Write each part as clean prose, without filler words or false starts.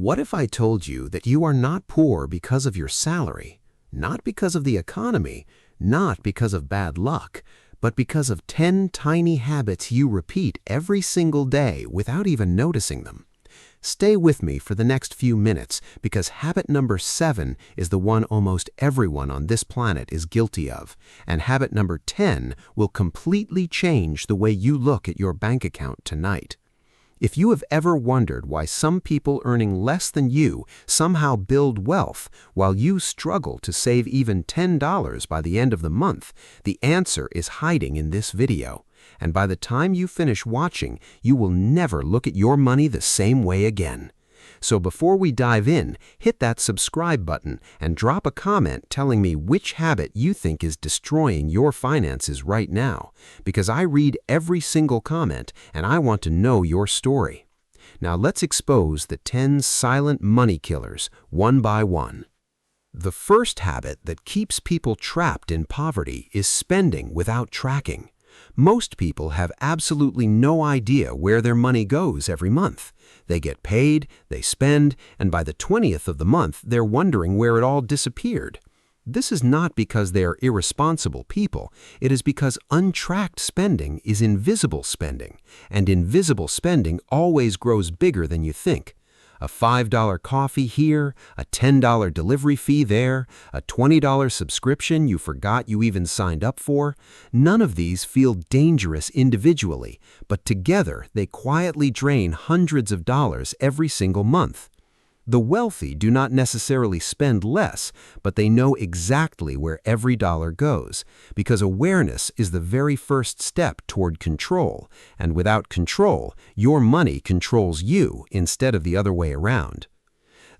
What if I told you that you are not poor because of your salary, not because of the economy, not because of bad luck, but because of 10 tiny habits you repeat every single day without even noticing them? Stay with me for the next few minutes because habit number 7 is the one almost everyone on this planet is guilty of, and habit number 10 will completely change the way you look at your bank account tonight. If you have ever wondered why some people earning less than you somehow build wealth while you struggle to save even $10 by the end of the month, the answer is hiding in this video. And by the time you finish watching, you will never look at your money the same way again. So before we dive in, hit that subscribe button and drop a comment telling me which habit you think is destroying your finances right now, because I read every single comment and I want to know your story. Now let's expose the 10 silent money killers one by one. The first habit that keeps people trapped in poverty is spending without tracking. Most people have absolutely no idea where their money goes every month. They get paid, they spend, and by the 20th of the month, they're wondering where it all disappeared. This is not because they are irresponsible people. It is because untracked spending is invisible spending, and invisible spending always grows bigger than you think. A $5 coffee here, a $10 delivery fee there, a $20 subscription you forgot you even signed up for. None of these feel dangerous individually, but together they quietly drain hundreds of dollars every single month. The wealthy do not necessarily spend less, but they know exactly where every dollar goes, because awareness is the very first step toward control, and without control, your money controls you instead of the other way around.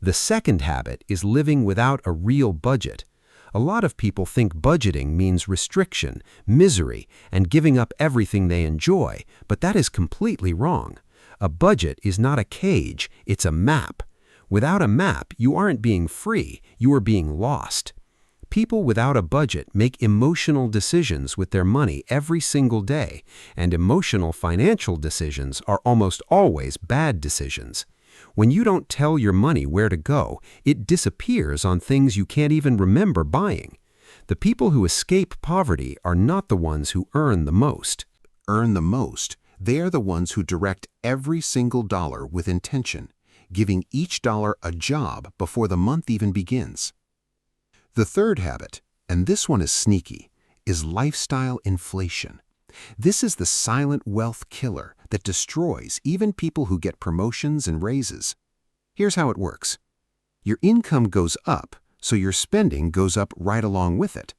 The second habit is living without a real budget. A lot of people think budgeting means restriction, misery, and giving up everything they enjoy, but that is completely wrong. A budget is not a cage, it's a map. Without a map, you aren't being free, you are being lost. People without a budget make emotional decisions with their money every single day, and emotional financial decisions are almost always bad decisions. When you don't tell your money where to go, it disappears on things you can't even remember buying. The people who escape poverty are not the ones who earn the most. They are the ones who direct every single dollar with intention, giving each dollar a job before the month even begins. The third habit, and this one is sneaky, is lifestyle inflation. This is the silent wealth killer that destroys even people who get promotions and raises. Here's how it works. Your income goes up, so your spending goes up right along with it.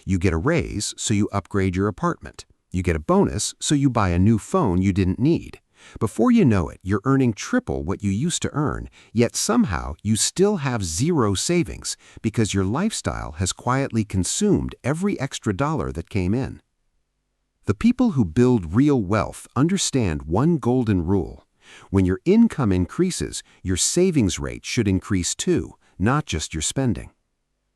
You get a raise, so you upgrade your apartment. You get a bonus, so you buy a new phone you didn't need. Before you know it, you're earning triple what you used to earn, yet somehow you still have zero savings because your lifestyle has quietly consumed every extra dollar that came in. The people who build real wealth understand one golden rule. When your income increases, your savings rate should increase too, not just your spending.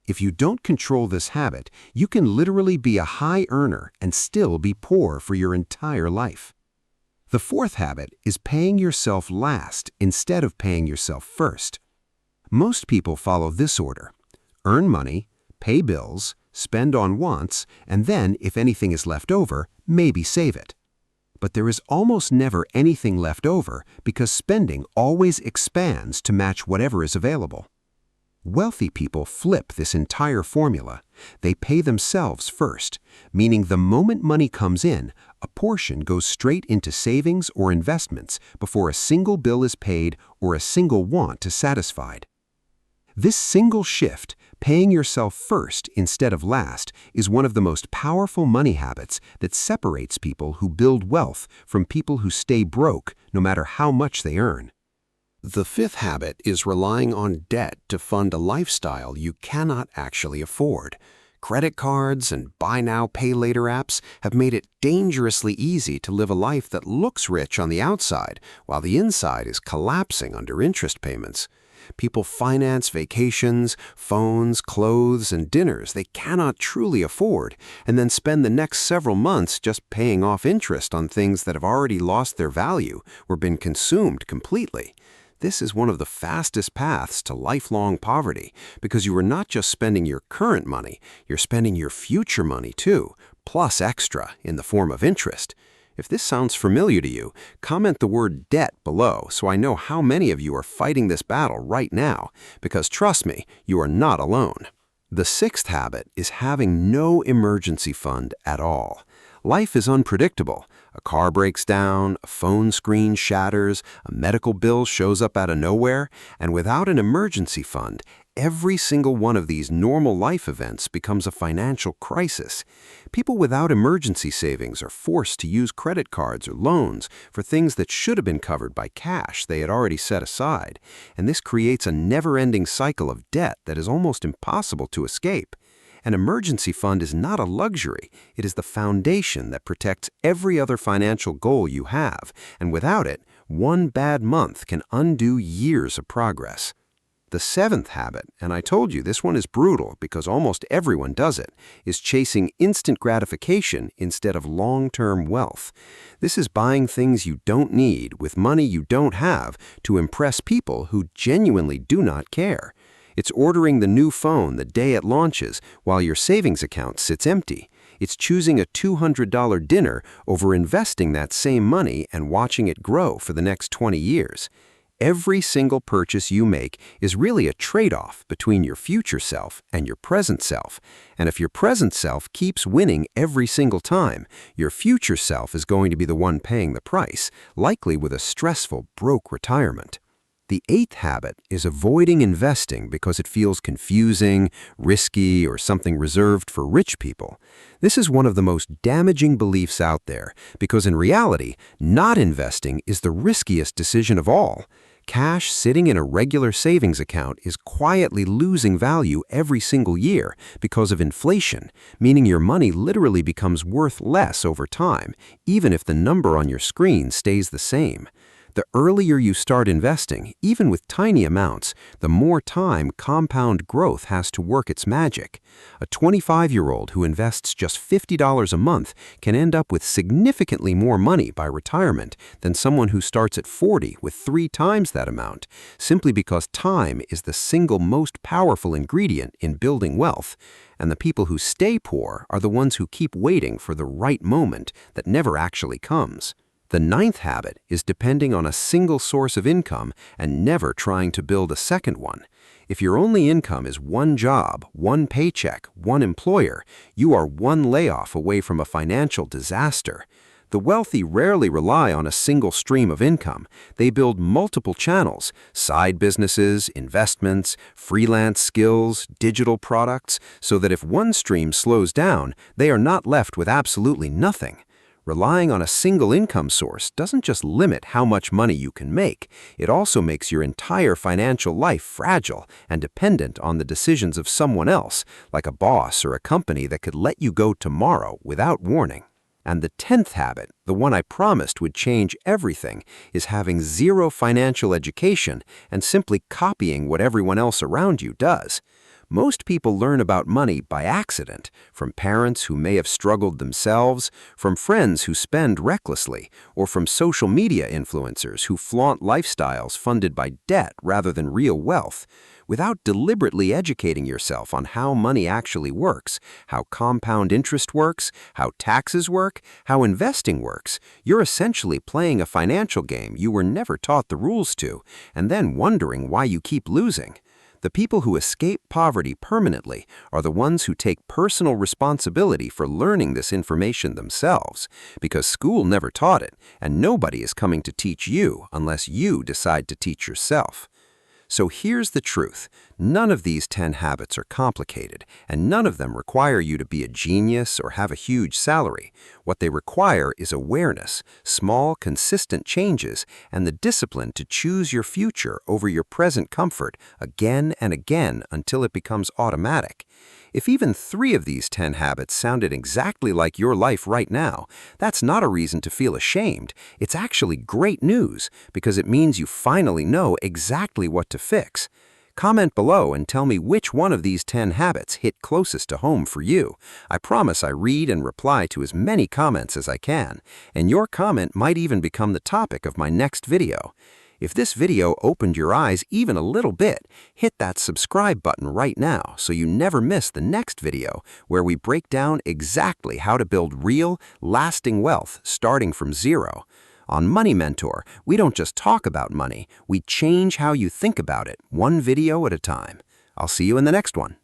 If you don't control this habit, you can literally be a high earner and still be poor for your entire life. The fourth habit is paying yourself last instead of paying yourself first. Most people follow this order: earn money, pay bills, spend on wants, and then, if anything is left over, maybe save it. But there is almost never anything left over because spending always expands to match whatever is available. Wealthy people flip this entire formula. They pay themselves first, meaning the moment money comes in, a portion goes straight into savings or investments before a single bill is paid or a single want is satisfied. This single shift, paying yourself first instead of last, is one of the most powerful money habits that separates people who build wealth from people who stay broke no matter how much they earn. The fifth habit is relying on debt to fund a lifestyle you cannot actually afford. Credit cards and buy now, pay later apps have made it dangerously easy to live a life that looks rich on the outside, while the inside is collapsing under interest payments. People finance vacations, phones, clothes, and dinners they cannot truly afford, and then spend the next several months just paying off interest on things that have already lost their value or been consumed completely. This is one of the fastest paths to lifelong poverty because you are not just spending your current money, you're spending your future money too, plus extra in the form of interest. If this sounds familiar to you, comment the word debt below so I know how many of you are fighting this battle right now, because trust me, you are not alone. The sixth habit is having no emergency fund at all. Life is unpredictable. A car breaks down, a phone screen shatters, a medical bill shows up out of nowhere, and without an emergency fund, every single one of these normal life events becomes a financial crisis. People without emergency savings are forced to use credit cards or loans for things that should have been covered by cash they had already set aside, and this creates a never-ending cycle of debt that is almost impossible to escape. An emergency fund is not a luxury, it is the foundation that protects every other financial goal you have, and without it, one bad month can undo years of progress. The seventh habit, and I told you this one is brutal because almost everyone does it, is chasing instant gratification instead of long-term wealth. This is buying things you don't need with money you don't have to impress people who genuinely do not care. It's ordering the new phone the day it launches while your savings account sits empty. It's choosing a $200 dinner over investing that same money and watching it grow for the next 20 years. Every single purchase you make is really a trade-off between your future self and your present self. And if your present self keeps winning every single time, your future self is going to be the one paying the price, likely with a stressful, broke retirement. The eighth habit is avoiding investing because it feels confusing, risky, or something reserved for rich people. This is one of the most damaging beliefs out there because in reality, not investing is the riskiest decision of all. Cash sitting in a regular savings account is quietly losing value every single year because of inflation, meaning your money literally becomes worth less over time, even if the number on your screen stays the same. The earlier you start investing, even with tiny amounts, the more time compound growth has to work its magic. A 25-year-old who invests just $50 a month can end up with significantly more money by retirement than someone who starts at 40 with 3 times that amount, simply because time is the single most powerful ingredient in building wealth. And the people who stay poor are the ones who keep waiting for the right moment that never actually comes. The ninth habit is depending on a single source of income and never trying to build a second one. If your only income is one job, one paycheck, one employer, you are one layoff away from a financial disaster. The wealthy rarely rely on a single stream of income. They build multiple channels, side businesses, investments, freelance skills, digital products, so that if one stream slows down, they are not left with absolutely nothing. Relying on a single income source doesn't just limit how much money you can make, it also makes your entire financial life fragile and dependent on the decisions of someone else, like a boss or a company that could let you go tomorrow without warning. And the 10th habit, the one I promised would change everything, is having zero financial education and simply copying what everyone else around you does. Most people learn about money by accident, from parents who may have struggled themselves, from friends who spend recklessly, or from social media influencers who flaunt lifestyles funded by debt rather than real wealth. Without deliberately educating yourself on how money actually works, how compound interest works, how taxes work, how investing works, you're essentially playing a financial game you were never taught the rules to, and then wondering why you keep losing. The people who escape poverty permanently are the ones who take personal responsibility for learning this information themselves, because school never taught it, and nobody is coming to teach you unless you decide to teach yourself. So here's the truth. None of these 10 habits are complicated, and none of them require you to be a genius or have a huge salary. What they require is awareness, small, consistent changes, and the discipline to choose your future over your present comfort again and again until it becomes automatic. If even 3 of these 10 habits sounded exactly like your life right now, that's not a reason to feel ashamed. It's actually great news, because it means you finally know exactly what to fix. Comment below and tell me which one of these 10 habits hit closest to home for you. I promise I read and reply to as many comments as I can, and your comment might even become the topic of my next video. If this video opened your eyes even a little bit, hit that subscribe button right now so you never miss the next video where we break down exactly how to build real, lasting wealth starting from zero. On Money Mentor, we don't just talk about money, we change how you think about it, one video at a time. I'll see you in the next one.